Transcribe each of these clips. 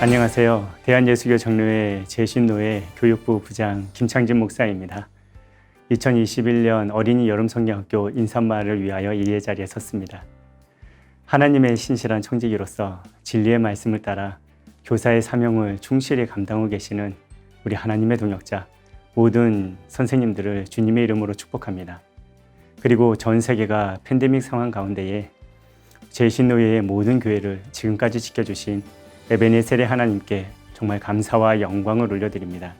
안녕하세요. 대한예수교 장로회 재신노회 교육부 부장 김창진 목사입니다. 2021년 어린이 여름성경학교 인사말을 위하여 이 자리에 섰습니다. 하나님의 신실한 청지기로서 진리의 말씀을 따라 교사의 사명을 충실히 감당하고 계시는 우리 하나님의 동역자 모든 선생님들을 주님의 이름으로 축복합니다. 그리고 전 세계가 팬데믹 상황 가운데에 재신노회의 모든 교회를 지금까지 지켜주신 에베네셀의 하나님께 정말 감사와 영광을 올려드립니다.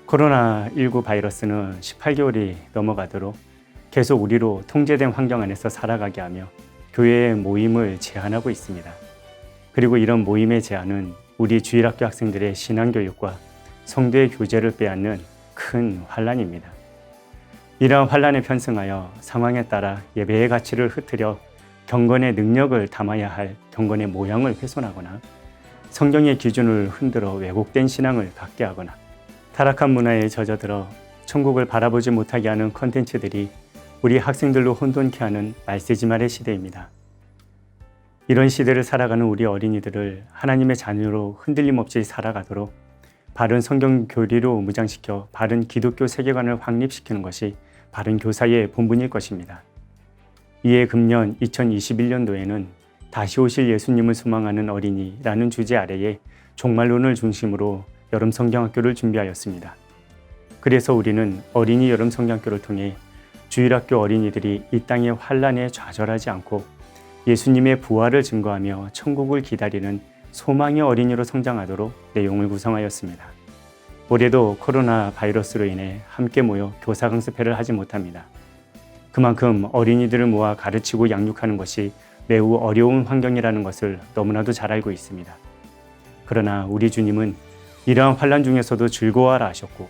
코로나19 바이러스는 18개월이 넘어가도록 계속 우리로 통제된 환경 안에서 살아가게 하며 교회의 모임을 제한하고 있습니다. 그리고 이런 모임의 제한은 우리 주일학교 학생들의 신앙교육과 성도의 교제를 빼앗는 큰 환란입니다. 이러한 환란에 편승하여 상황에 따라 예배의 가치를 흐트려 경건의 능력을 담아야 할 경건의 모양을 훼손하거나 성경의 기준을 흔들어 왜곡된 신앙을 갖게 하거나 타락한 문화에 젖어들어 천국을 바라보지 못하게 하는 컨텐츠들이 우리 학생들로 혼돈케 하는 말세지말의 시대입니다. 이런 시대를 살아가는 우리 어린이들을 하나님의 자녀로 흔들림 없이 살아가도록 바른 성경 교리로 무장시켜 바른 기독교 세계관을 확립시키는 것이 바른 교사의 본분일 것입니다. 이에 금년 2021년도에는 다시 오실 예수님을 소망하는 어린이라는 주제 아래에 종말론을 중심으로 여름 성경학교를 준비하였습니다. 그래서 우리는 어린이 여름 성경학교를 통해 주일학교 어린이들이 이 땅의 환란에 좌절하지 않고 예수님의 부활을 증거하며 천국을 기다리는 소망의 어린이로 성장하도록 내용을 구성하였습니다. 올해도 코로나 바이러스로 인해 함께 모여 교사 강습회를 하지 못합니다. 그만큼 어린이들을 모아 가르치고 양육하는 것이 매우 어려운 환경이라는 것을 너무나도 잘 알고 있습니다. 그러나 우리 주님은 이러한 환란 중에서도 즐거워하라 하셨고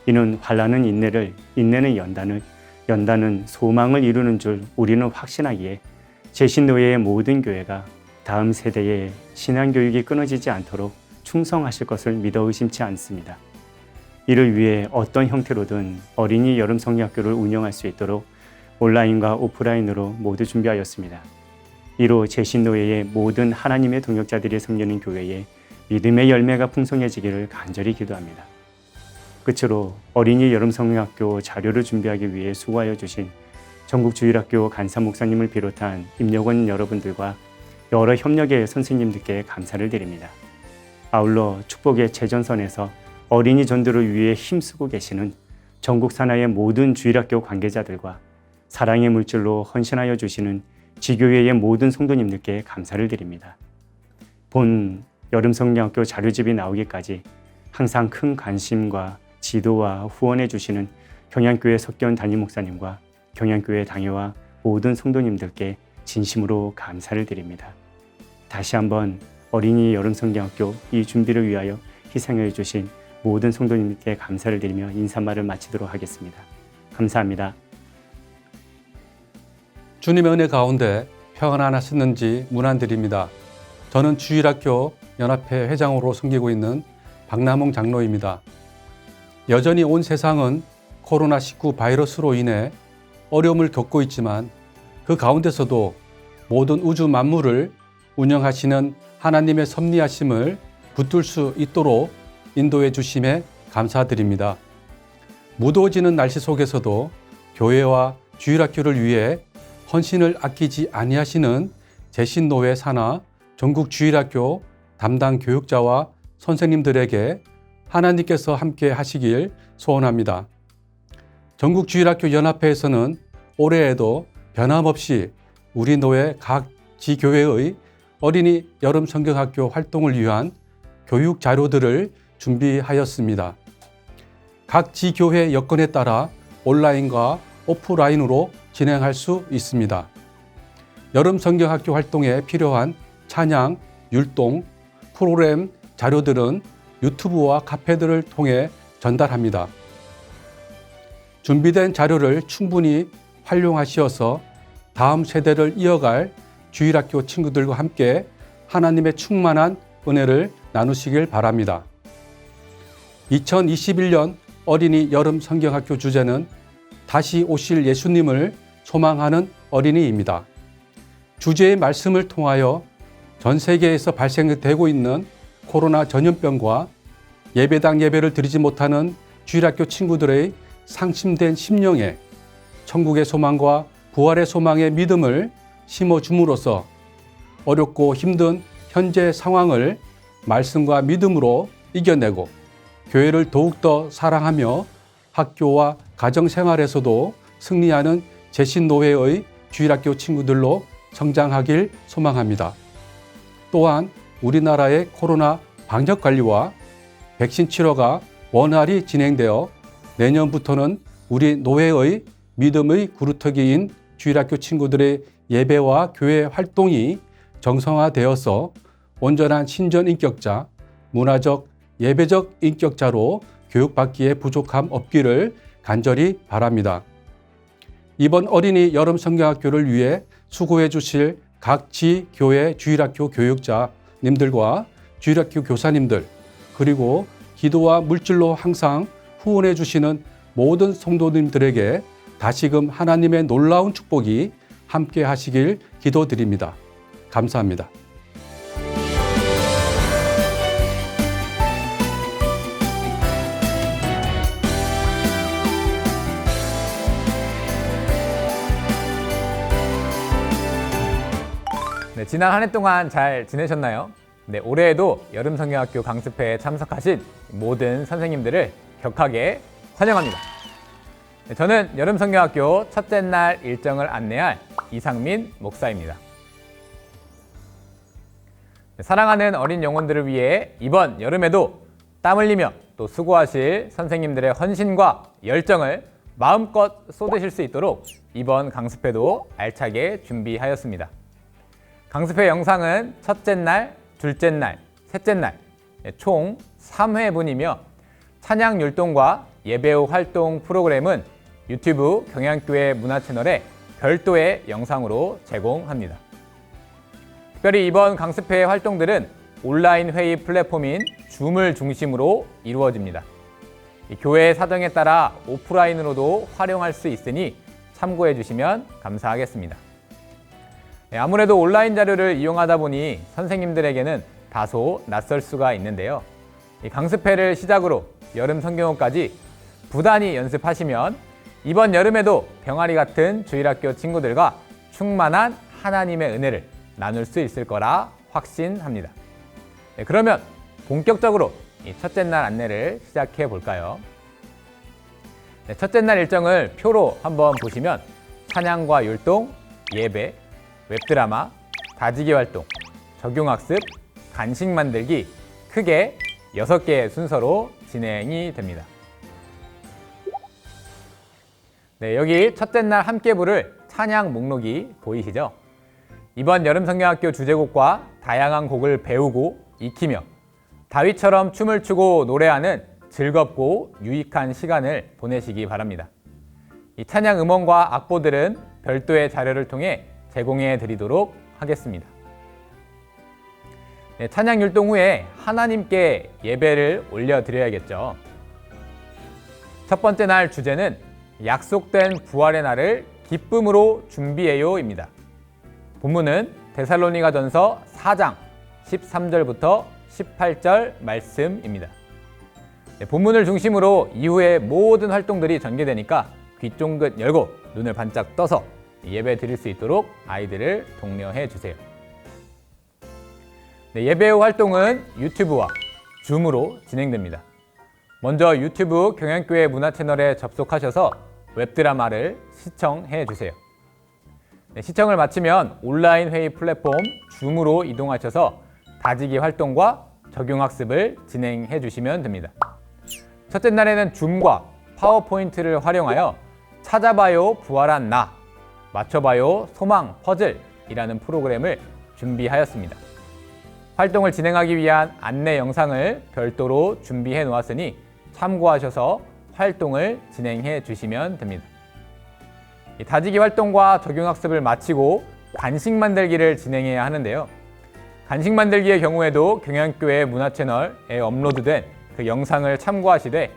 이는 환란은 인내를, 인내는 연단을, 연단은 소망을 이루는 줄 우리는 확신하기에 재신노회의 모든 교회가 다음 세대의 신앙교육이 끊어지지 않도록 충성하실 것을 믿어 의심치 않습니다. 이를 위해 어떤 형태로든 어린이 여름 성경학교를 운영할 수 있도록 온라인과 오프라인으로 모두 준비하였습니다. 이로 재신노회의 모든 하나님의 동역자들이 섬기는 교회에 믿음의 열매가 풍성해지기를 간절히 기도합니다. 끝으로 어린이 여름 성경학교 자료를 준비하기 위해 수고하여 주신 전국주일학교 간사 목사님을 비롯한 임력원 여러분들과 여러 협력의 선생님들께 감사를 드립니다. 아울러 축복의 최전선에서 어린이 전도를 위해 힘쓰고 계시는 전국 산하의 모든 주일학교 관계자들과 사랑의 물질로 헌신하여 주시는 지교회의 모든 성도님들께 감사를 드립니다. 본 여름성경학교 자료집이 나오기까지 항상 큰 관심과 지도와 후원해 주시는 경양교회 석견 담임 목사님과 경양교회 당회와 모든 성도님들께 진심으로 감사를 드립니다. 다시 한번 어린이 여름성경학교 이 준비를 위하여 희생해 주신 모든 성도님들께 감사를 드리며 인사말을 마치도록 하겠습니다. 감사합니다. 주님의 은혜 가운데 평안하셨는지 문안드립니다. 저는 주일학교 연합회 회장으로 섬기고 있는 박남홍 장로입니다. 여전히 온 세상은 코로나19 바이러스로 인해 어려움을 겪고 있지만 그 가운데서도 모든 우주 만물을 운영하시는 하나님의 섭리하심을 붙들 수 있도록 인도해 주심에 감사드립니다. 무더워지는 날씨 속에서도 교회와 주일학교를 위해 헌신을 아끼지 아니하시는 재신노회 산하 전국 주일학교 담당 교육자와 선생님들에게 하나님께서 함께 하시길 소원합니다. 전국 주일학교 연합회에서는 올해에도 변함없이 우리 노회 각 지교회의 어린이 여름 성경학교 활동을 위한 교육 자료들을 준비하였습니다. 각 지교회 여건에 따라 온라인과 오프라인으로 진행할 수 있습니다. 여름 성경학교 활동에 필요한 찬양, 율동, 프로그램 자료들은 유튜브와 카페들을 통해 전달합니다. 준비된 자료를 충분히 활용하시어서 다음 세대를 이어갈 주일학교 친구들과 함께 하나님의 충만한 은혜를 나누시길 바랍니다. 2021년 어린이 여름 성경학교 주제는 다시 오실 예수님을 소망하는 어린이입니다. 주제의 말씀을 통하여 전 세계에서 발생되고 있는 코로나 전염병과 예배당 예배를 드리지 못하는 주일학교 친구들의 상심된 심령에 천국의 소망과 부활의 소망의 믿음을 심어줌으로써 어렵고 힘든 현재 상황을 말씀과 믿음으로 이겨내고 교회를 더욱더 사랑하며 학교와 가정생활에서도 승리하는 재신노회의 주일학교 친구들로 성장하길 소망합니다. 또한 우리나라의 코로나 방역관리와 백신 치료가 원활히 진행되어 내년부터는 우리 노회의 믿음의 구루터기인 주일학교 친구들의 예배와 교회 활동이 정상화되어서 온전한 신전인격자, 문화적, 예배적 인격자로 교육받기에 부족함 없기를 간절히 바랍니다. 이번 어린이 여름 성경학교를 위해 수고해 주실 각 지교회 주일학교 교육자님들과 주일학교 교사님들, 그리고 기도와 물질로 항상 후원해 주시는 모든 성도님들에게 다시금 하나님의 놀라운 축복이 함께 하시길 기도드립니다. 감사합니다. 네, 지난 한 해 동안 잘 지내셨나요? 네, 올해에도 여름성경학교 강습회에 참석하신 모든 선생님들을 격하게 환영합니다. 네, 저는 여름성경학교 첫째 날 일정을 안내할 이상민 목사입니다. 네, 사랑하는 어린 영혼들을 위해 이번 여름에도 땀 흘리며 또 수고하실 선생님들의 헌신과 열정을 마음껏 쏟으실 수 있도록 이번 강습회도 알차게 준비하였습니다. 강습회 영상은 첫째 날, 둘째 날, 셋째 날 총 3회분이며 찬양 율동과 예배 후 활동 프로그램은 유튜브 경양교회 문화채널에 별도의 영상으로 제공합니다. 특별히 이번 강습회의 활동들은 온라인 회의 플랫폼인 줌을 중심으로 이루어집니다. 교회의 사정에 따라 오프라인으로도 활용할 수 있으니 참고해 주시면 감사하겠습니다. 아무래도 온라인 자료를 이용하다 보니 선생님들에게는 다소 낯설 수가 있는데요. 강습회를 시작으로 여름 성경호까지 부단히 연습하시면 이번 여름에도 병아리 같은 주일학교 친구들과 충만한 하나님의 은혜를 나눌 수 있을 거라 확신합니다. 그러면 본격적으로 첫째 날 안내를 시작해 볼까요? 첫째 날 일정을 표로 한번 보시면 찬양과 율동, 예배, 웹드라마, 다지기 활동, 적용학습, 간식 만들기 크게 6개의 순서로 진행이 됩니다. 네, 여기 첫째 날 함께 부를 찬양 목록이 보이시죠? 이번 여름성경학교 주제곡과 다양한 곡을 배우고 익히며 다윗처럼 춤을 추고 노래하는 즐겁고 유익한 시간을 보내시기 바랍니다. 이 찬양 음원과 악보들은 별도의 자료를 통해 제공해 드리도록 하겠습니다. 네, 찬양 율동 후에 하나님께 예배를 올려드려야겠죠. 첫 번째 날 주제는 약속된 부활의 날을 기쁨으로 준비해요입니다. 본문은 데살로니가전서 4장 13절부터 18절 말씀입니다. 네, 본문을 중심으로 이후의 모든 활동들이 전개되니까 귀 쫑긋 열고 눈을 반짝 떠서 예배 드릴 수 있도록 아이들을 독려해 주세요. 네, 예배 후 활동은 유튜브와 줌으로 진행됩니다. 먼저 유튜브 경양교회 문화채널에 접속하셔서 웹드라마를 시청해 주세요. 네, 시청을 마치면 온라인 회의 플랫폼 줌으로 이동하셔서 다지기 활동과 적용학습을 진행해 주시면 됩니다. 첫째 날에는 줌과 파워포인트를 활용하여 찾아봐요 부활한 나, 맞춰봐요 소망 퍼즐이라는 프로그램을 준비하였습니다. 활동을 진행하기 위한 안내 영상을 별도로 준비해 놓았으니 참고하셔서 활동을 진행해 주시면 됩니다. 다지기 활동과 적용학습을 마치고 간식 만들기를 진행해야 하는데요. 간식 만들기의 경우에도 경양교회 문화채널에 업로드된 그 영상을 참고하시되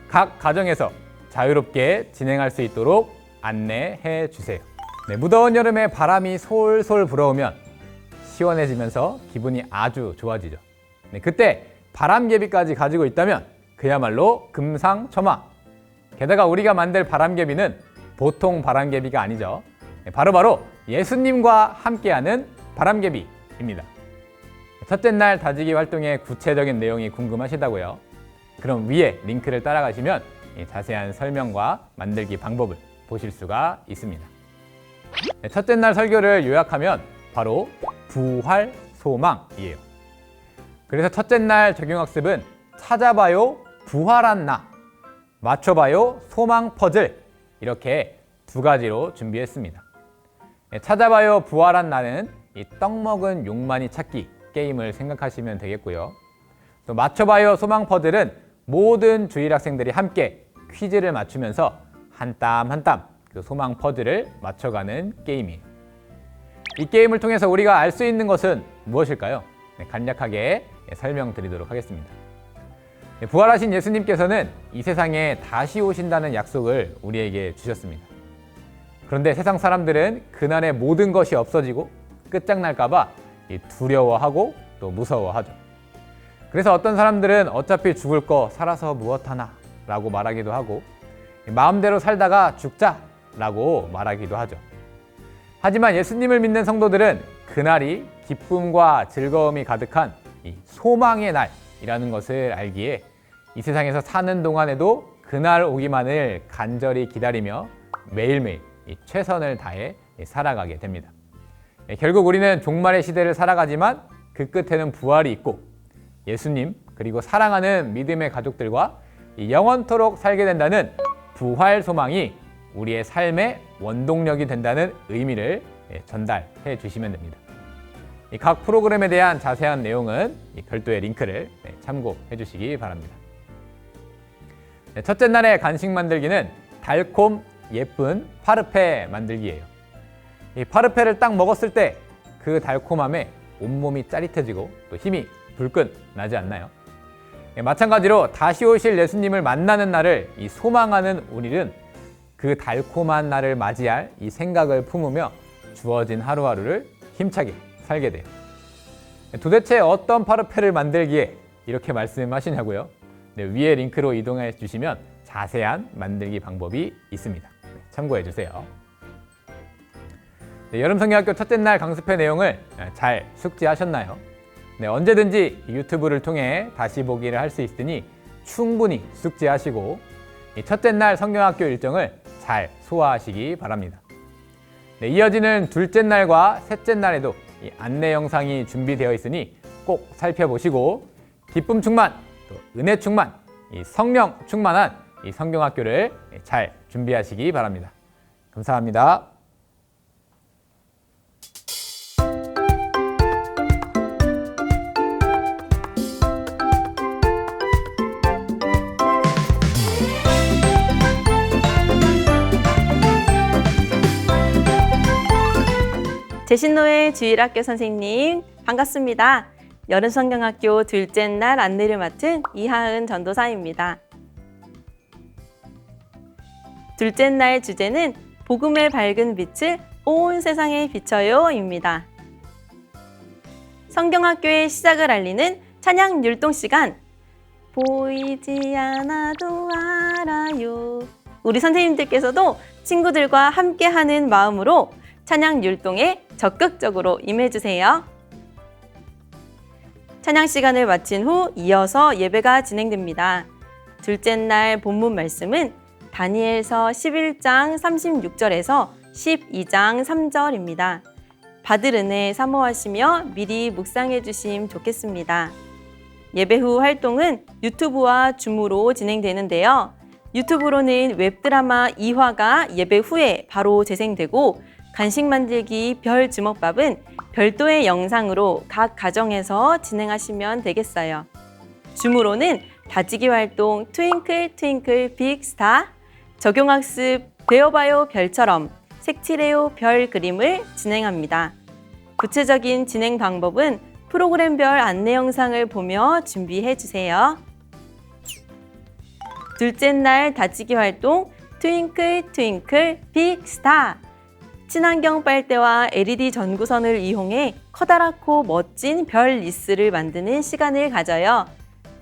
각 가정에서 자유롭게 진행할 수 있도록 안내해 주세요. 네, 무더운 여름에 바람이 솔솔 불어오면 시원해지면서 기분이 아주 좋아지죠. 네, 그때 바람개비까지 가지고 있다면 그야말로 금상첨화. 게다가 우리가 만들 바람개비는 보통 바람개비가 아니죠. 네, 바로바로 예수님과 함께하는 바람개비입니다. 첫째 날 다지기 활동의 구체적인 내용이 궁금하시다고요? 그럼 위에 링크를 따라가시면 자세한 설명과 만들기 방법을 보실 수가 있습니다. 네, 첫째 날 설교를 요약하면 바로 부활 소망이에요. 그래서 첫째 날 적용학습은 찾아봐요 부활한 나, 맞춰봐요 소망 퍼즐, 이렇게 두 가지로 준비했습니다. 네, 찾아봐요 부활한 나는 이 떡 먹은 용만이 찾기 게임을 생각하시면 되겠고요. 또 맞춰봐요 소망 퍼즐은 모든 주일 학생들이 함께 퀴즈를 맞추면서 한 땀 한 땀 그 소망 퍼즐을 맞춰가는 게임이에요. 이 게임을 통해서 우리가 알 수 있는 것은 무엇일까요? 네, 간략하게 설명드리도록 하겠습니다. 네, 부활하신 예수님께서는 이 세상에 다시 오신다는 약속을 우리에게 주셨습니다. 그런데 세상 사람들은 그날의 모든 것이 없어지고 끝장날까 봐 두려워하고 또 무서워하죠. 그래서 어떤 사람들은 어차피 죽을 거 살아서 무엇하나 라고 말하기도 하고, 마음대로 살다가 죽자 라고 말하기도 하죠. 하지만 예수님을 믿는 성도들은 그날이 기쁨과 즐거움이 가득한 이 소망의 날이라는 것을 알기에 이 세상에서 사는 동안에도 그날 오기만을 간절히 기다리며 매일매일 최선을 다해 살아가게 됩니다. 결국 우리는 종말의 시대를 살아가지만 그 끝에는 부활이 있고 예수님 그리고 사랑하는 믿음의 가족들과 영원토록 살게 된다는 부활 소망이 우리의 삶의 원동력이 된다는 의미를 전달해 주시면 됩니다. 각 프로그램에 대한 자세한 내용은 별도의 링크를 참고해 주시기 바랍니다. 첫째 날의 간식 만들기는 달콤 예쁜 파르페 만들기예요. 이 파르페를 딱 먹었을 때 그 달콤함에 온몸이 짜릿해지고 또 힘이 불끈 나지 않나요? 마찬가지로 다시 오실 예수님을 만나는 날을 소망하는 우리는 그 달콤한 날을 맞이할 이 생각을 품으며 주어진 하루하루를 힘차게 살게 돼요. 도대체 어떤 파르페를 만들기에 이렇게 말씀하시냐고요? 네, 위에 링크로 이동해 주시면 자세한 만들기 방법이 있습니다. 참고해 주세요. 네, 여름성경학교 첫째 날 강습회 내용을 잘 숙지하셨나요? 네, 언제든지 유튜브를 통해 다시 보기를 할 수 있으니 충분히 숙지하시고 이 첫째 날 성경학교 일정을 잘 소화하시기 바랍니다. 네, 이어지는 둘째 날과 셋째 날에도 이 안내 영상이 준비되어 있으니 꼭 살펴보시고 기쁨 충만, 또 은혜 충만, 이 성령 충만한 이 성경학교를 잘 준비하시기 바랍니다. 감사합니다. 제신노의 주일학교 선생님 반갑습니다. 여름성경학교 둘째 날 안내를 맡은 이하은 전도사입니다. 둘째 날 주제는 복음의 밝은 빛을 온 세상에 비춰요입니다. 성경학교의 시작을 알리는 찬양 율동 시간, 보이지 않아도 알아요. 우리 선생님들께서도 친구들과 함께하는 마음으로 찬양 율동에 적극적으로 임해주세요. 찬양 시간을 마친 후 이어서 예배가 진행됩니다. 둘째 날 본문 말씀은 다니엘서 11장 36절에서 12장 3절입니다. 받을 은혜 사모하시며 미리 묵상해 주시면 좋겠습니다. 예배 후 활동은 유튜브와 줌으로 진행되는데요. 유튜브로는 웹드라마 2화가 예배 후에 바로 재생되고 간식 만들기 별 주먹밥은 별도의 영상으로 각 가정에서 진행하시면 되겠어요. 줌으로는 다지기 활동 트윙클 트윙클 빅 스타, 적용학습 배워봐요 별처럼, 색칠해요 별 그림을 진행합니다. 구체적인 진행 방법은 프로그램별 안내 영상을 보며 준비해 주세요. 둘째 날 다지기 활동 트윙클 트윙클 빅 스타, 친환경 빨대와 LED 전구선을 이용해 커다랗고 멋진 별 리스를 만드는 시간을 가져요.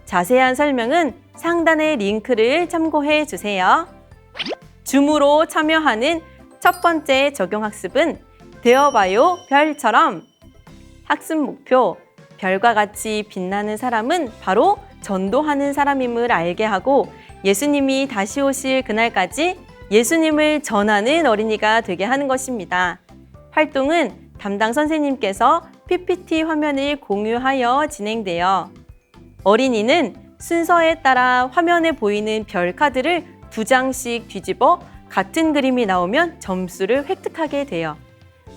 자세한 설명은 상단의 링크를 참고해 주세요. 줌으로 참여하는 첫 번째 적용학습은 되어봐요 별처럼. 학습 목표, 별과 같이 빛나는 사람은 바로 전도하는 사람임을 알게 하고 예수님이 다시 오실 그날까지 예수님을 전하는 어린이가 되게 하는 것입니다. 활동은 담당 선생님께서 PPT 화면을 공유하여 진행돼요. 어린이는 순서에 따라 화면에 보이는 별 카드를 2장씩 뒤집어 같은 그림이 나오면 점수를 획득하게 돼요.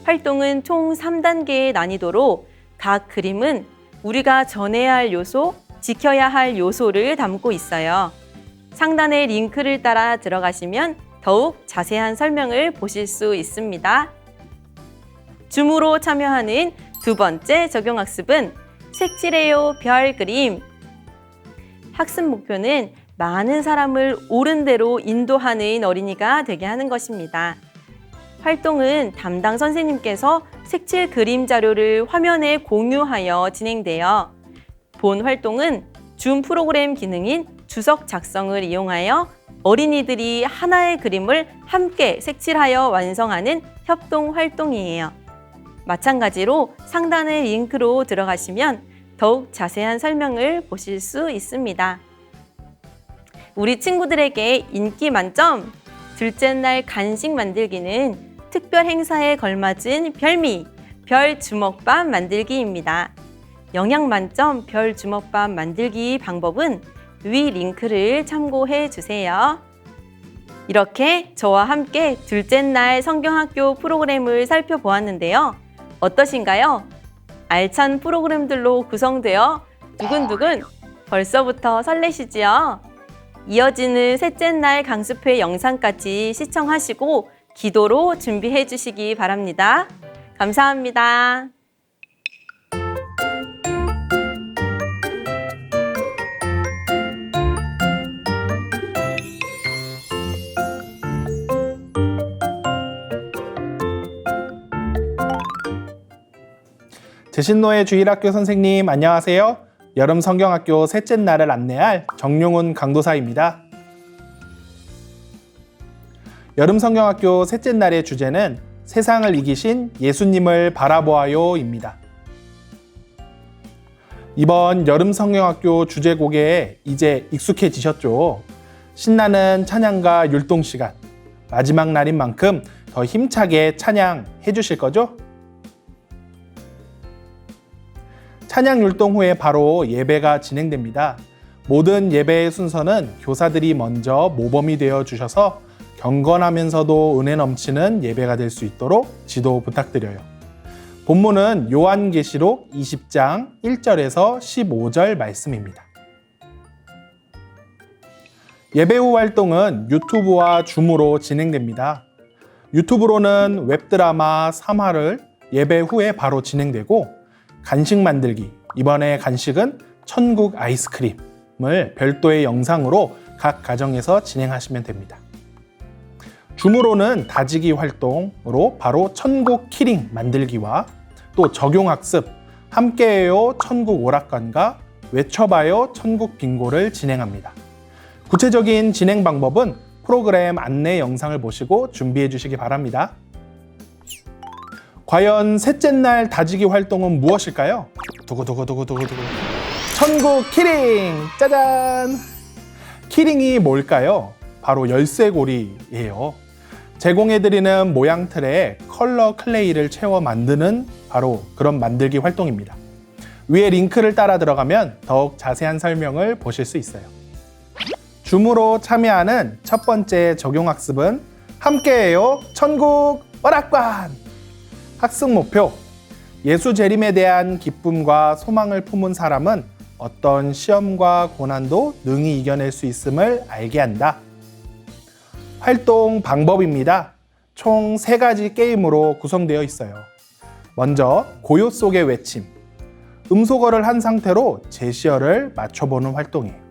활동은 총 3단계의 난이도로 각 그림은 우리가 전해야 할 요소, 지켜야 할 요소를 담고 있어요. 상단의 링크를 따라 들어가시면 더욱 자세한 설명을 보실 수 있습니다. 줌으로 참여하는 두 번째 적용학습은 색칠해요 별 그림. 학습 목표는 많은 사람을 옳은 대로 인도하는 어린이가 되게 하는 것입니다. 활동은 담당 선생님께서 색칠 그림 자료를 화면에 공유하여 진행돼요. 본 활동은 줌 프로그램 기능인 주석 작성을 이용하여 어린이들이 하나의 그림을 함께 색칠하여 완성하는 협동 활동이에요. 마찬가지로 상단의 링크로 들어가시면 더욱 자세한 설명을 보실 수 있습니다. 우리 친구들에게 인기 만점! 둘째 날 간식 만들기는 특별 행사에 걸맞은 별미, 별 주먹밥 만들기입니다. 영양 만점 별 주먹밥 만들기 방법은 위 링크를 참고해 주세요. 이렇게 저와 함께 둘째 날 성경학교 프로그램을 살펴보았는데요. 어떠신가요? 알찬 프로그램들로 구성되어 두근두근 벌써부터 설레시지요? 이어지는 셋째 날 강습회 영상까지 시청하시고 기도로 준비해 주시기 바랍니다. 감사합니다. 제신노의 주일학교 선생님 안녕하세요. 여름 성경학교 셋째 날을 안내할 정용훈 강도사입니다. 여름 성경학교 셋째 날의 주제는 세상을 이기신 예수님을 바라보아요입니다. 이번 여름 성경학교 주제곡에 이제 익숙해지셨죠? 신나는 찬양과 율동 시간, 마지막 날인 만큼 더 힘차게 찬양해 주실 거죠? 찬양 율동 후에 바로 예배가 진행됩니다. 모든 예배의 순서는 교사들이 먼저 모범이 되어 주셔서 경건하면서도 은혜 넘치는 예배가 될 수 있도록 지도 부탁드려요. 본문은 요한계시록 20장 1절에서 15절 말씀입니다. 예배 후 활동은 유튜브와 줌으로 진행됩니다. 유튜브로는 웹드라마 3화를 예배 후에 바로 진행되고 간식 만들기, 이번에 간식은 천국 아이스크림을 별도의 영상으로 각 가정에서 진행하시면 됩니다. 줌으로는 다지기 활동으로 바로 천국 키링 만들기와 또 적용학습, 함께해요 천국 오락관과 외쳐봐요 천국 빙고를 진행합니다. 구체적인 진행 방법은 프로그램 안내 영상을 보시고 준비해 주시기 바랍니다. 과연 셋째 날 다지기 활동은 무엇일까요? 두구두구두구두구두구. 천국 키링! 짜잔! 키링이 뭘까요? 바로 열쇠고리예요. 제공해드리는 모양 틀에 컬러 클레이를 채워 만드는 바로 그런 만들기 활동입니다. 위에 링크를 따라 들어가면 더욱 자세한 설명을 보실 수 있어요. 줌으로 참여하는 첫 번째 적용학습은 함께해요 천국 오락관! 학습 목표, 예수 재림에 대한 기쁨과 소망을 품은 사람은 어떤 시험과 고난도 능히 이겨낼 수 있음을 알게 한다. 활동 방법입니다. 총 3가지 게임으로 구성되어 있어요. 먼저 고요 속의 외침, 음소거를 한 상태로 제시어를 맞춰보는 활동이에요.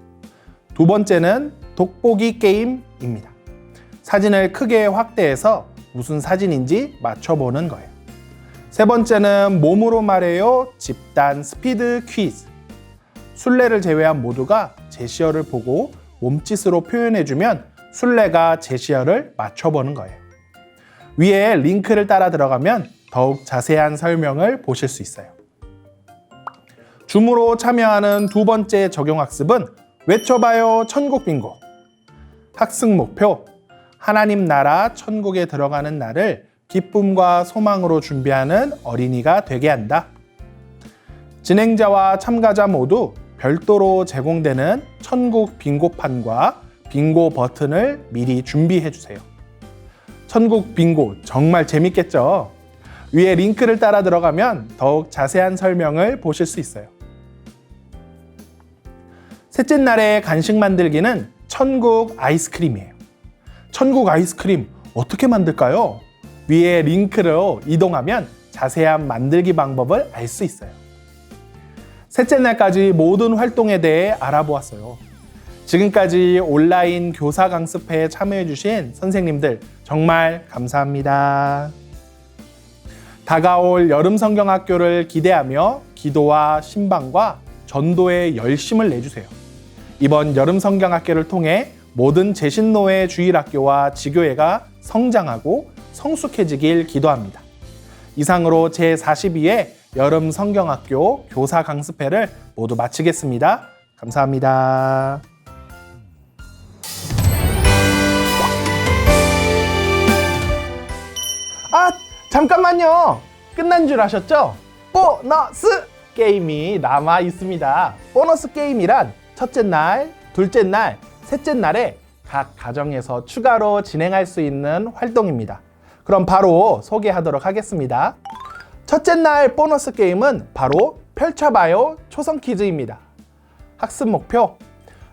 두 번째는 돋보기 게임입니다. 사진을 크게 확대해서 무슨 사진인지 맞춰보는 거예요. 세 번째는 몸으로 말해요 집단 스피드 퀴즈. 순례를 제외한 모두가 제시어를 보고 몸짓으로 표현해주면 순례가 제시어를 맞춰보는 거예요. 위에 링크를 따라 들어가면 더욱 자세한 설명을 보실 수 있어요. 줌으로 참여하는 두 번째 적용학습은 외쳐봐요 천국 빙고. 학습 목표, 하나님 나라 천국에 들어가는 날을 기쁨과 소망으로 준비하는 어린이가 되게 한다. 진행자와 참가자 모두 별도로 제공되는 천국 빙고판과 빙고 버튼을 미리 준비해 주세요. 천국 빙고 정말 재밌겠죠? 위에 링크를 따라 들어가면 더욱 자세한 설명을 보실 수 있어요. 셋째 날의 간식 만들기는 천국 아이스크림이에요. 천국 아이스크림 어떻게 만들까요? 위에 링크로 이동하면 자세한 만들기 방법을 알 수 있어요. 셋째 날까지 모든 활동에 대해 알아보았어요. 지금까지 온라인 교사 강습회에 참여해주신 선생님들 정말 감사합니다. 다가올 여름 성경학교를 기대하며 기도와 신방과 전도에 열심을 내주세요. 이번 여름 성경학교를 통해 모든 재신노예 주일학교와 지교회가 성장하고 성숙해지길 기도합니다. 이상으로 제42회 여름 성경학교 교사 강습회를 모두 마치겠습니다. 감사합니다. 잠깐만요. 끝난 줄 아셨죠? 보너스 게임이 남아 있습니다. 보너스 게임이란 첫째 날, 둘째 날, 셋째 날에 각 가정에서 추가로 진행할 수 있는 활동입니다. 그럼 바로 소개하도록 하겠습니다. 첫째 날 보너스 게임은 바로 펼쳐봐요 초성 퀴즈입니다. 학습 목표,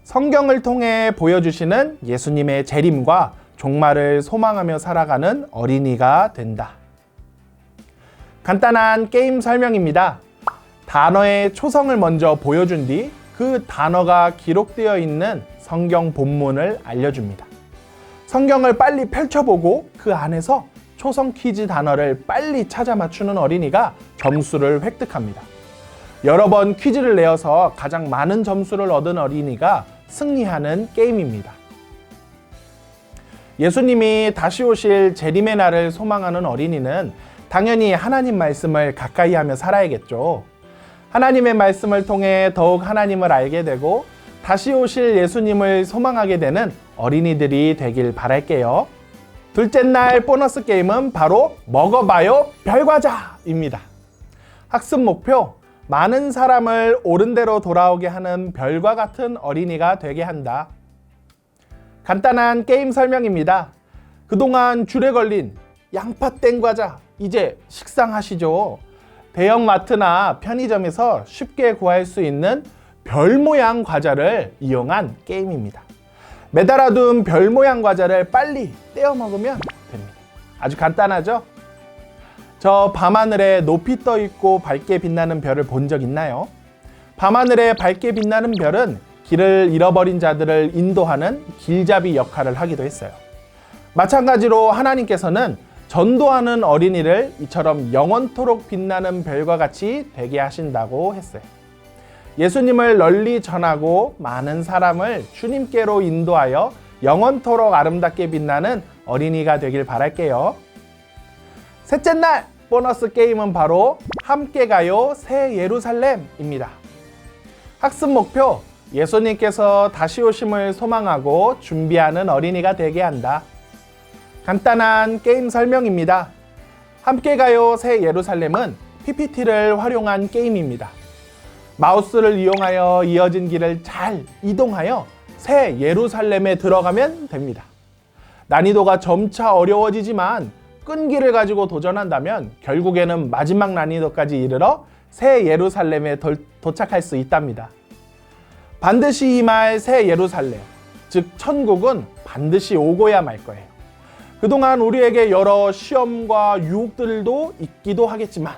성경을 통해 보여주시는 예수님의 재림과 종말을 소망하며 살아가는 어린이가 된다. 간단한 게임 설명입니다. 단어의 초성을 먼저 보여준 뒤 그 단어가 기록되어 있는 성경 본문을 알려줍니다. 성경을 빨리 펼쳐보고 그 안에서 초성 퀴즈 단어를 빨리 찾아 맞추는 어린이가 점수를 획득합니다. 여러 번 퀴즈를 내어서 가장 많은 점수를 얻은 어린이가 승리하는 게임입니다. 예수님이 다시 오실 재림의 날을 소망하는 어린이는 당연히 하나님 말씀을 가까이 하며 살아야겠죠. 하나님의 말씀을 통해 더욱 하나님을 알게 되고 다시 오실 예수님을 소망하게 되는 어린이들이 되길 바랄게요. 둘째 날 보너스 게임은 바로 먹어봐요 별과자입니다. 학습 목표, 많은 사람을 옳은 대로 돌아오게 하는 별과 같은 어린이가 되게 한다. 간단한 게임 설명입니다. 그동안 줄에 걸린 양파 땡과자 이제 식상하시죠? 대형마트나 편의점에서 쉽게 구할 수 있는 별 모양 과자를 이용한 게임입니다. 매달아둔 별 모양 과자를 빨리 떼어 먹으면 됩니다. 아주 간단하죠? 저 밤하늘에 높이 떠 있고 밝게 빛나는 별을 본 적 있나요? 밤하늘에 밝게 빛나는 별은 길을 잃어버린 자들을 인도하는 길잡이 역할을 하기도 했어요. 마찬가지로 하나님께서는 전도하는 어린이를 이처럼 영원토록 빛나는 별과 같이 되게 하신다고 했어요. 예수님을 널리 전하고 많은 사람을 주님께로 인도하여 영원토록 아름답게 빛나는 어린이가 되길 바랄게요. 셋째 날 보너스 게임은 바로 함께 가요 새 예루살렘입니다. 학습 목표, 예수님께서 다시 오심을 소망하고 준비하는 어린이가 되게 한다. 간단한 게임 설명입니다. 함께 가요 새 예루살렘은 PPT를 활용한 게임입니다. 마우스를 이용하여 이어진 길을 잘 이동하여 새 예루살렘에 들어가면 됩니다. 난이도가 점차 어려워지지만 끈기를 가지고 도전한다면 결국에는 마지막 난이도까지 이르러 새 예루살렘에 도착할 수 있답니다. 반드시 임할 새 예루살렘, 즉 천국은 반드시 오고야 말 거예요. 그동안 우리에게 여러 시험과 유혹들도 있기도 하겠지만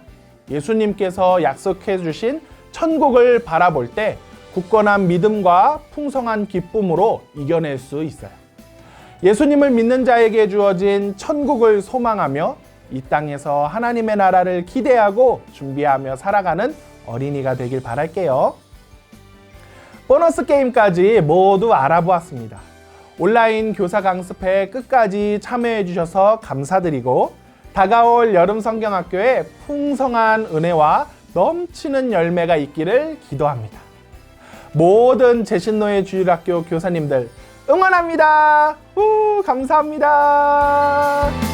예수님께서 약속해 주신 천국을 바라볼 때 굳건한 믿음과 풍성한 기쁨으로 이겨낼 수 있어요. 예수님을 믿는 자에게 주어진 천국을 소망하며 이 땅에서 하나님의 나라를 기대하고 준비하며 살아가는 어린이가 되길 바랄게요. 보너스 게임까지 모두 알아보았습니다. 온라인 교사 강습회 끝까지 참여해 주셔서 감사드리고 다가올 여름 성경학교에 풍성한 은혜와 넘치는 열매가 있기를 기도합니다. 모든 제신노예 주일학교 교사님들 응원합니다. 감사합니다.